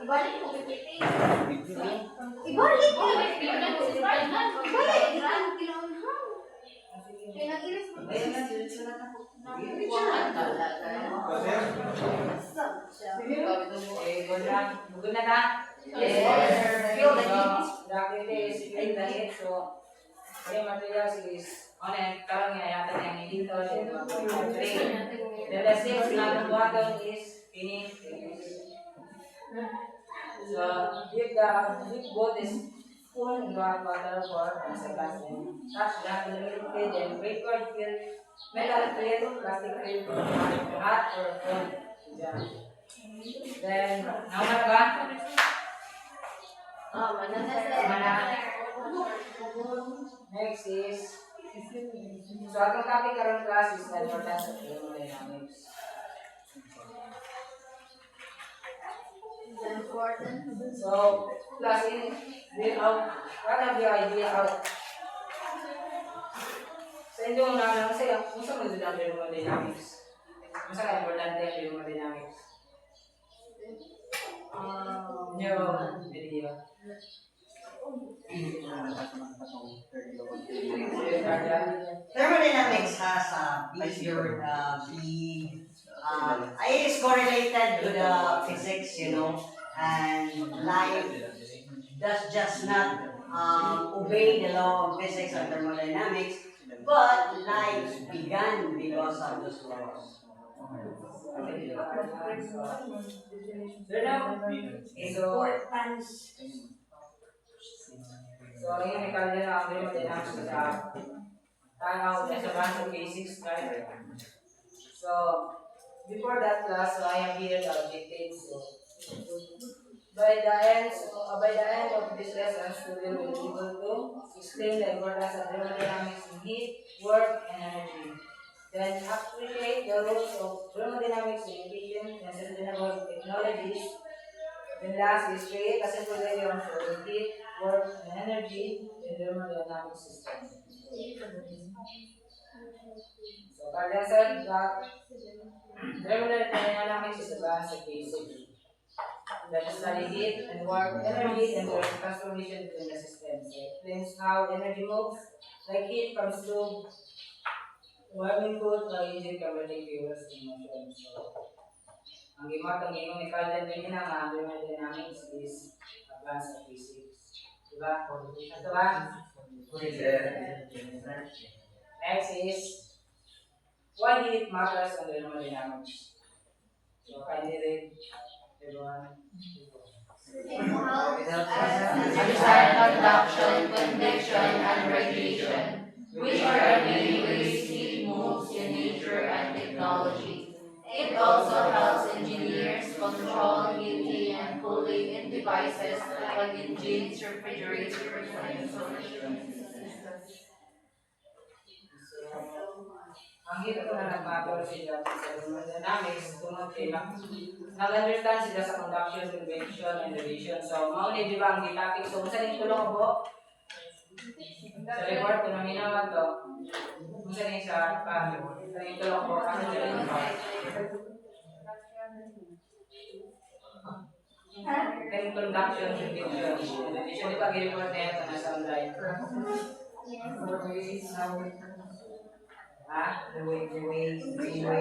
Ibalik mo, pipiti. Ibalik mo. Kaya nag-iris mo. Good na ka? Yes. Feel the heat. The is feel the heat. So, the materials is on and karang yata niya dito. The lessons na bottom is finished. So, if both is full in hot water for a second, touch that liquid and backward fill metal plate, plastic plate, hot or cold. Then, naman ba? Next is, so atong topic karong class is the importance of thermodynamics. So, class in, what have your idea out? Sa inyo naman kasi, kung saan mo ang thermodynamics? Kung saan importante ang thermodynamics? Video. Thermodynamics has is correlated to the physics, and life does just not obey the law of physics or thermodynamics, but life began because of those laws. So, ngayon may kalya na ang thermodynamics sa tanaw na sa branch of basics, right? So, before that class, I have here the objectives. So, by the end of this lesson, student will be able to explain the importance of thermodynamics in heat, work, and energy. Then appreciate the rules of thermodynamics in efficient and sustainable technologies. Then last is create a simple diagram showing heat, work, and energy in thermodynamic system. So, Carl said that thermodynamics is the balance of basics that study heat and work, energy, and their transformation between the systems. It explains how energy moves, like heat comes to warming food or engine converting fuels in motion. So, ang gingon ni Carl din na thermodynamics is a balance of basics. Diba? Ito ba? Next is why heat matters on thermodynamics. So, kindly read everyone. Understand conduction, convection, and radiation, which are the main ways heat moves in nature and technology. It also helps engineers control heating and cooling in devices like engines, refrigerators, and insulation systems. Ang heat ko na nagmatter sila sa thermodynamics tungkol kay nag-understand sila sa conduction, convection, and radiation. So, mauli di ba ang topic? So, saan yung tulong ko? Sa report ko nang inawan to, kung saan yung sa saan yung tulong ko? Ano sila yung kaya conduction, convection, and radiation. Di ba giniport na yan na sa online? The way it moves nature.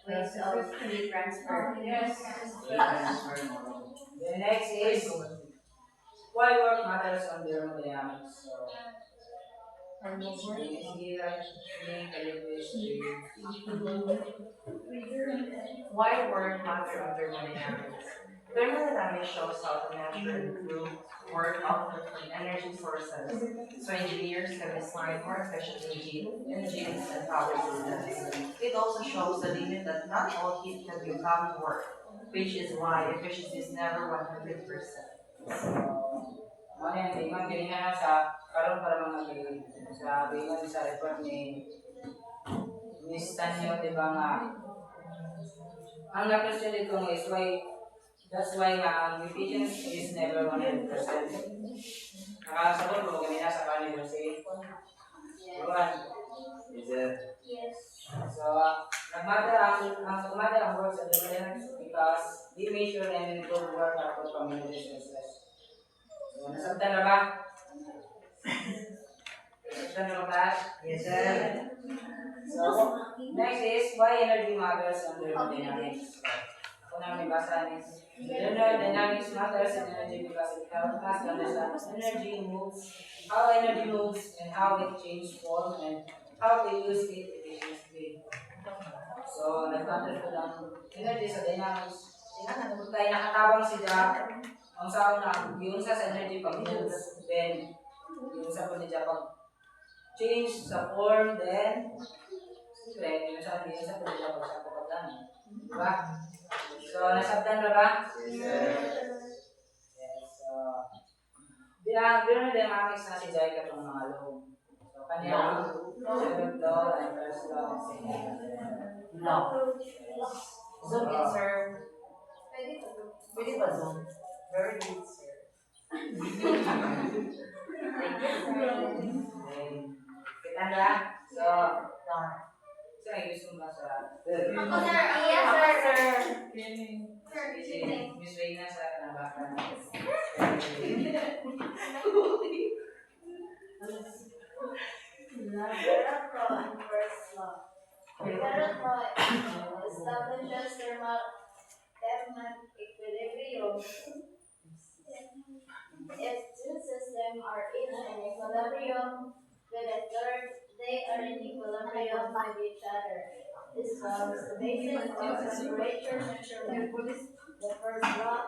Ways of heat transfer. Yes. The next is why work matters on thermodynamics. So, Why work matter on thermodynamics? Thermodynamics shows how to measure and improve work output from energy sources, so engineers can design more efficient engines and power systems. It also shows the limit that not all heat can become work, which is why efficiency is never 100%. Ano yan, tingnan ganyan sa karon para mga sa bingon sa report ni Miss Tanyo, di ba nga ang na-question dito is why that's why nga ang efficiency is never 100%. Nakasagot mo ganyan sa kanila kasi Yes. Juan. Yes. So So, nagmatter ang work sa thermodynamics because we measure and improve work output from energy sources. So, nasabtan na ba? Nasabtan na ba class? Yes, sir. So, next is why energy matters in thermodynamics. Ako na may basa ni thermodynamics matters in energy because it helps us to understand how energy moves, and how it changes form, and how to use it efficiently. So, nagtatapos ko lang energy sa dynamics. Tingnan na tayo nakatabang si Jack. Ang sa una, yung sa energy pag moves, then yung sa ni Jack pag change sa form, then siyempre, yung sa ni Jack pag sa pagdaan. Diba? So, nasabdan na ba? Yes. So, thermodynamics na si Jack katong mga law. So, kanya, second law, and first law, and second law. Zoom in, sir. Pwede ba Zoom? Very good, sir. Kita na? So, sir, gusto mo ba sa... Ako, sir. Yes, sir. Si Miss Reyna sa kanabakan. Establishes thermal equilibrium. If two systems are each in equilibrium with a third, they are in equilibrium with each other. This forms the basis of temperature measurement. The first law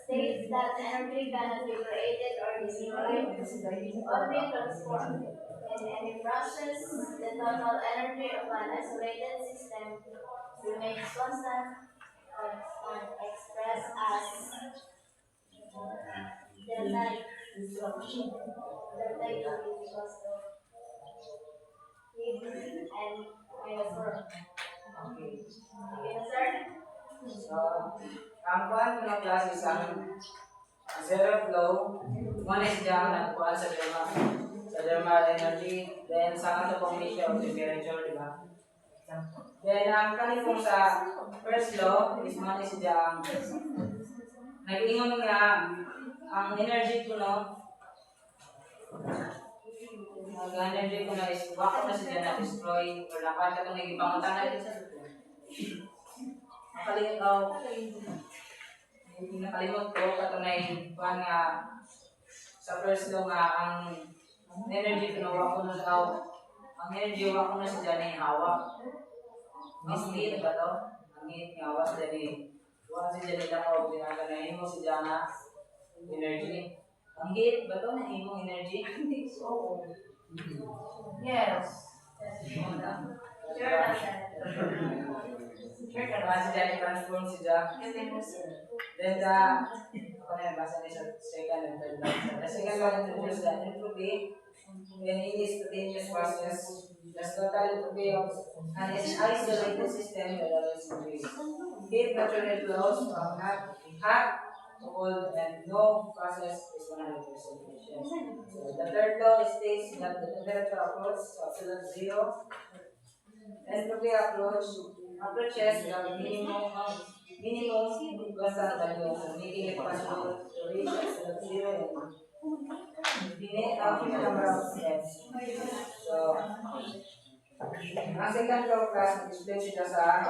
states that energy cannot be created or destroyed, only transformed. In any process, the total energy of an isolated system remains constant and expressed as delta disruption. Delta U is equals to P and minus 4. Okay. Okay na, sir? So, ang kuhan ko ng class is ang zero flow. One is dyan, nagkuhan sa thermal energy. Then, sa kanto pong measure of temperature, di ba? Then, ang kanipong sa first law is one is dyan. Nag-ingon nga, ang energy ko, no? Ang energy ko na is, wako na siya na-destroy or nakuha ka itong nagipangutan natin sa suto. Nakalimot ko katunay kuan nga sa first law nga ang energy kinuha ko na sa ang energy wa ko na sa dyan hawak. Mas heat ba to? Ang heat nga was dyan wa si dyan lang ako pinaganahin mo si dyan na energy. Ang heat ba to? Nahimong energy? Oo. Yes. Sure na, sir. Sure ka naman si dyan i-transform si dyan. Then ako na basa niya sa second and third law. The second law introduces the entropy when in this continuous process. The total entropy of an isolated system that allows increase. Heat naturally flows from hot to cold and no process is 100% efficient. So the third law states that the temperature approach to absolute zero. Entropy approaches the minimum constant value, making it possible to reach absolute zero and limit the number of steps. So, ang second law class explains siya sa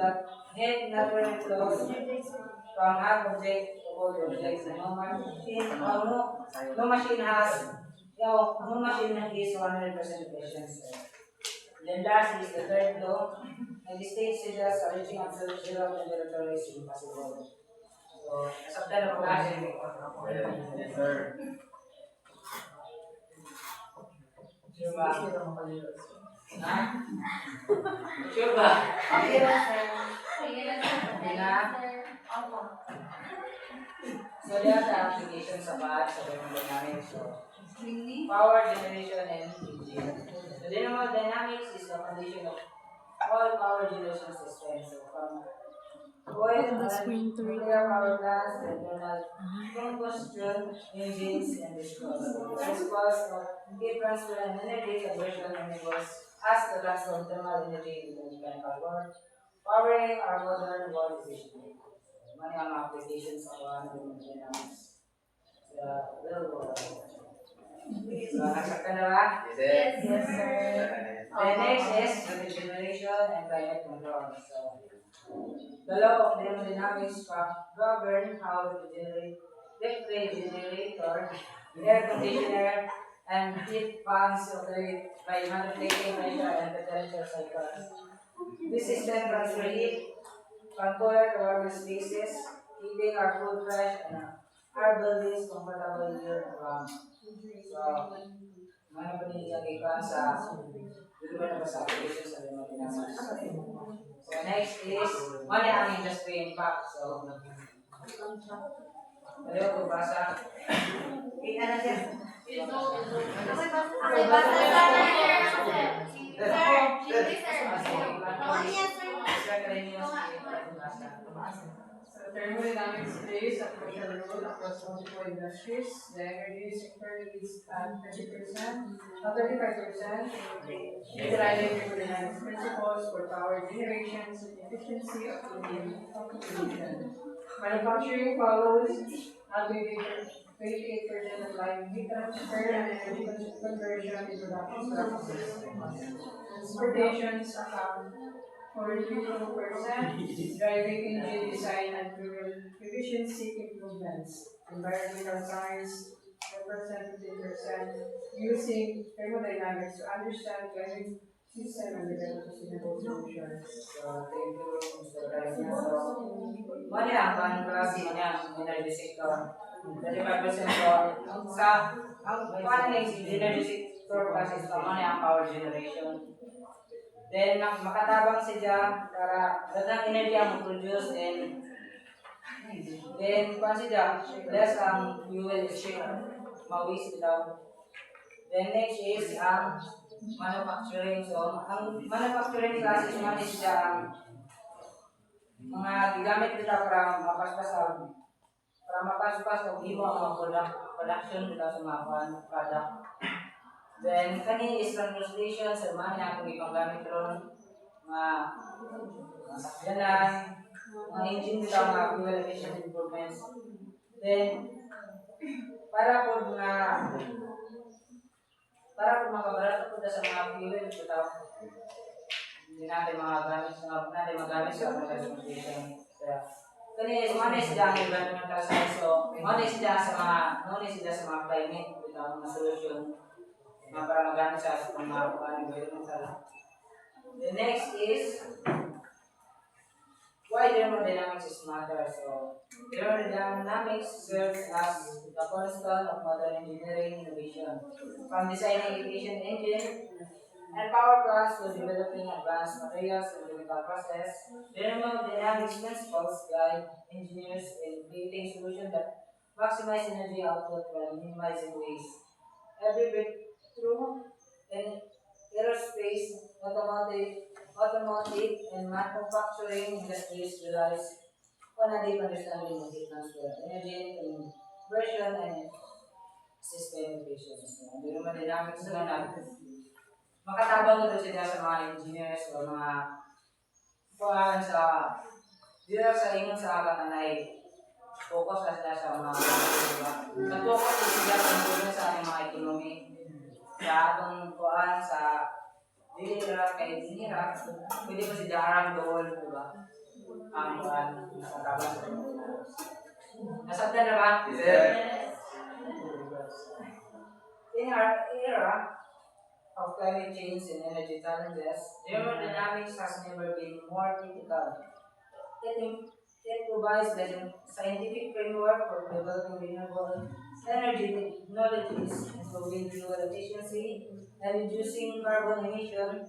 that heat naturally flows from hot object to cold objects. No machine is 100% efficient. Then last is the third law, and the states suggest reaching absolute zero temperature is impossible. So, nasabdan na po natin. Yes, sir. Sure ba? Ha? Sure ba? Okay na, sir. Okay na? So, there are the applications sa PAD sa thermodynamics. So, power generation and heating. The thermodynamics is the condition of all power generation systems. So, from oil and nuclear power plants, internal combustion engines, and disposal. The first cause of heat transfer and energy conversion enables as the transform thermal energy into mechanical work, powering our modern world efficiently. Many ang applications of thermodynamics sa real world. So, nasaktan na ba? Yes, Yes, sir. The next is regeneration and climate control. So, the law of thermodynamics govern how refrigerator, air conditioner, and heat pumps operate by manipulating pressure and temperature cycles. This system transfer heat from cooler to warmer spaces, keeping our food fresh and our buildings comfortable year round. So, mga paninigagikan sa deliver na sa application sa thermodynamics. So, next is, ano ang industry impact? So, ano ko basa? Kita na siya. Okay, basta sa sir. Sir, English, sir. Ano yan, sir? So thermodynamics plays a crucial role across multiple industries. The energy sector is at 30%, 35%, utilizing thermodynamics principles for power generation and efficiency of production. Manufacturing follows at 28% applying heat transfer and energy conversion in production processes. Transportations account for 52%, driving engine design and fuel efficiency improvements. Environmental science represent 15%, using thermodynamics to understand climate system and develop sustainable solutions. So, thank you, Mr. Ryan. So, ano ang pan-klase niya, energy sector? 35% so, sa, paano na yung energy sector kasi so, ano ang power generation? Then, makatabang siya para datang energy ang produce then kung siya, less ang fuel exchange, mawis daw. Then next is ang manufacturing. So, ang manufacturing classes man is siya ang mga gigamit nila para mapaspas o ibo ang mga production nila sa mga product. Then, kani is translation sa mga kung ipanggamit ron, mga sakyanan, mga engine nila, mga fuel efficient improvements. Then, para po makabarat po sa mga fuel, hindi natin magamit sa mga transportation. Kani is one is dyan environmental science, so one is dyan sa mga climate, mga solution. Para magamit sa mga environmental. The next is why thermodynamics is matter. So thermodynamics serves as the cornerstone of modern engineering innovation. From designing efficient engine and power plants to developing advanced materials and chemical process, thermodynamics principles guide engineers in creating solutions that maximize energy output while minimizing waste. Every breakthrough in aerospace, automotive, and manufacturing industries relies on a deep understanding of heat transfer, energy conversion, and system efficiency. Thermodynamics na makatabang ito sila sa mga engineers o mga dito sa ingon sa katanay, focus na sila sa mga nag-focus sila sa mga economy sa atong kuan sa dinira kay dinira pwede pa si Darang doon, diba? Ang kuan sa tabang nasabda na ba? Yes. In our era of climate change and energy challenges, thermodynamics has never been more critical. It provides the scientific framework for developing renewable energy technologies, improving fuel efficiency, and reducing carbon emission.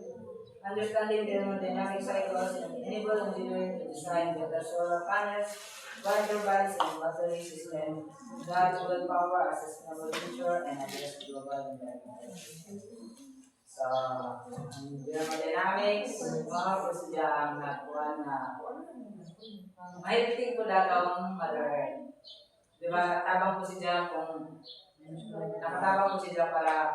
Understanding thermodynamic cycles and enable engineering to design better solar panels, wind turbines, and battery systems that will power a sustainable future and address global environment. So, thermodynamics, mga prosedyang nakuha na mahilig ko datang mother. Di ba, tabang po siya kung nakatabang po siya para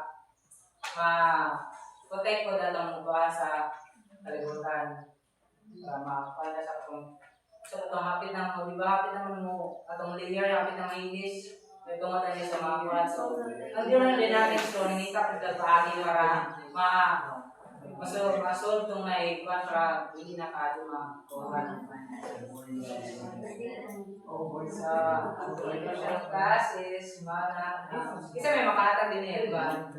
protect ko na lang mukha sa kalibutan. Para makapala sa kung so ito hapit ng di ba hapit naman mo atong layer hapit ng mainis may tumata niya sa mga buwan so ang dynamics so nangita ko sa paagi para masolve tong may buwan para hindi na kaado makuha sa ang class is mana isa may makahatag din eh ba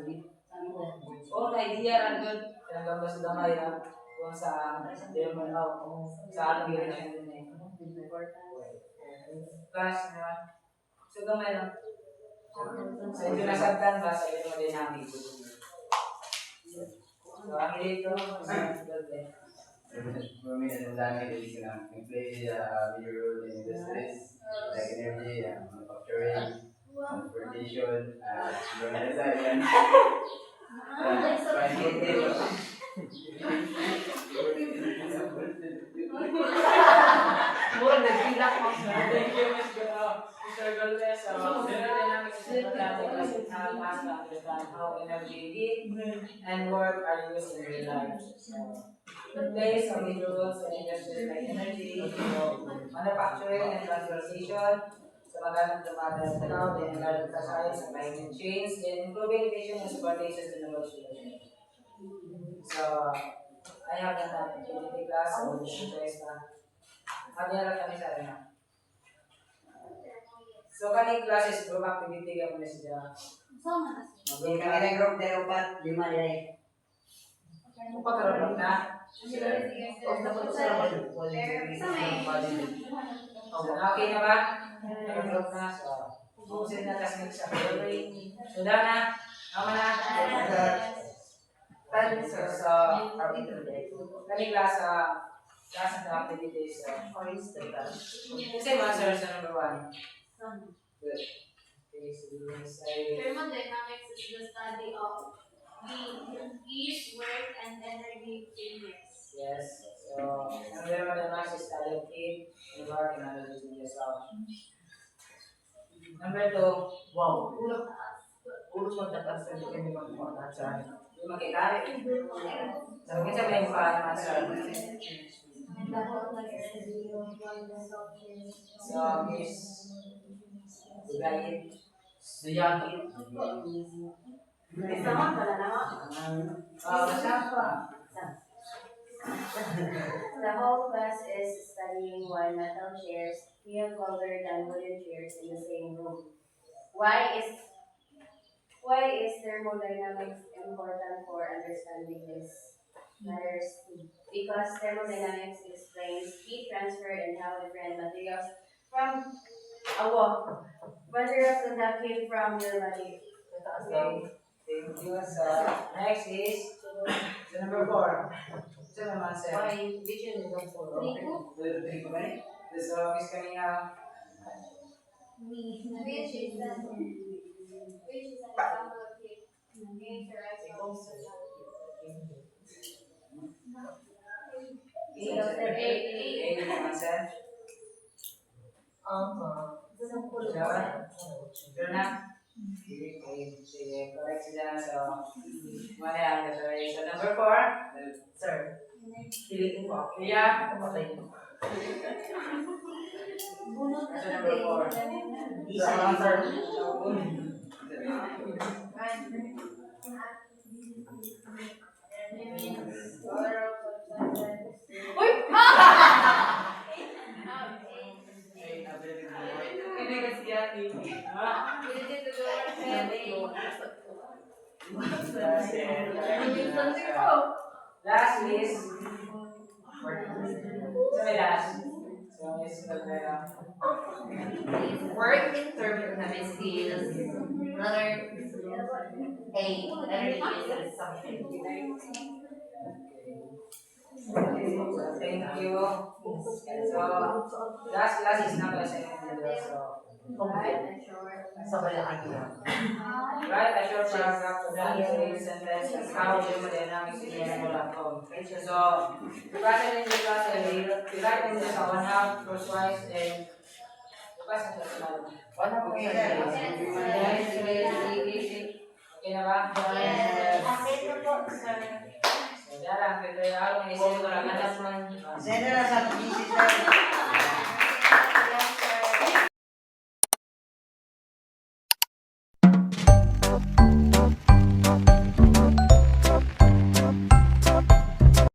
so na idea ran good talagang basta damay na kung sa German sa ating direction din eh. Class naman. So gamay lang. So ito nasabtan ba sa aerodynamics. So ang dito For me, aerodynamics is play a major role in industries like energy, manufacturing, transportation, environmental science, Mura nagpilak mo sa thank you, Mr. Galvez. Aerodynamics is important because it helps us to understand how energy, heat, and work are used in real life. It plays a major role in industries like energy, manufacturing, and transportation. Sa mga ng tanaw, then environmental science, and climate change, then improving efficient transportation and innovation. So, I have an activity class, so choice na. Hanya kami sa rin. So, kaning classes, group activity ka muna siya. Kami na group na upat, 5 diri. Upat ka na? Okay na ba? Group na. So, ubusin na kasi sa February. So, na. Tama na. So, kaning class and activities. Kasi master sa number 1. Good. Okay, so we will say Thermodynamics is the study of heat, work, and energy changes. yes. So, ang thermodynamics is study of heat and work and energy changes. So, number 2. Wow. Ulos magtatas sa hindi magpupunta sa yung makikari. So, minsan may mukha naman sa so, is Bugayit. Suyagit. Kasama pala naman. Kasama. The whole class is studying why metal chairs feel colder than wooden chairs in the same room. Why is thermodynamics important for understanding this matters? Because thermodynamics explains heat transfer and how different materials conduct from your body. Okay. Thank you. So, next is number 4. So, naman sir. which is the photo? So, is coming out. Which is an example of heat characterized by A naman sir. Sure na? Sige, correct sila. So, wala ang gagawin. So, number 4. Sir. Piliin ko. Yeah. Okay. So, number 4. Isa lang sir. Last is so may last. So is Work in thermodynamics is letter A. Energy is something. thank you. So last class is number 7. So Sabay lang ito. write a short paragraph to demonstrate sentences how thermodynamics is useful at home. So bukasan din yung class i-write mo sa 1/2 crosswise and bukasan sa slide. Okay na ba? Yes. Okay na po, sir. kaya araw ni sila para hanap man. Send na lang sa GC sir.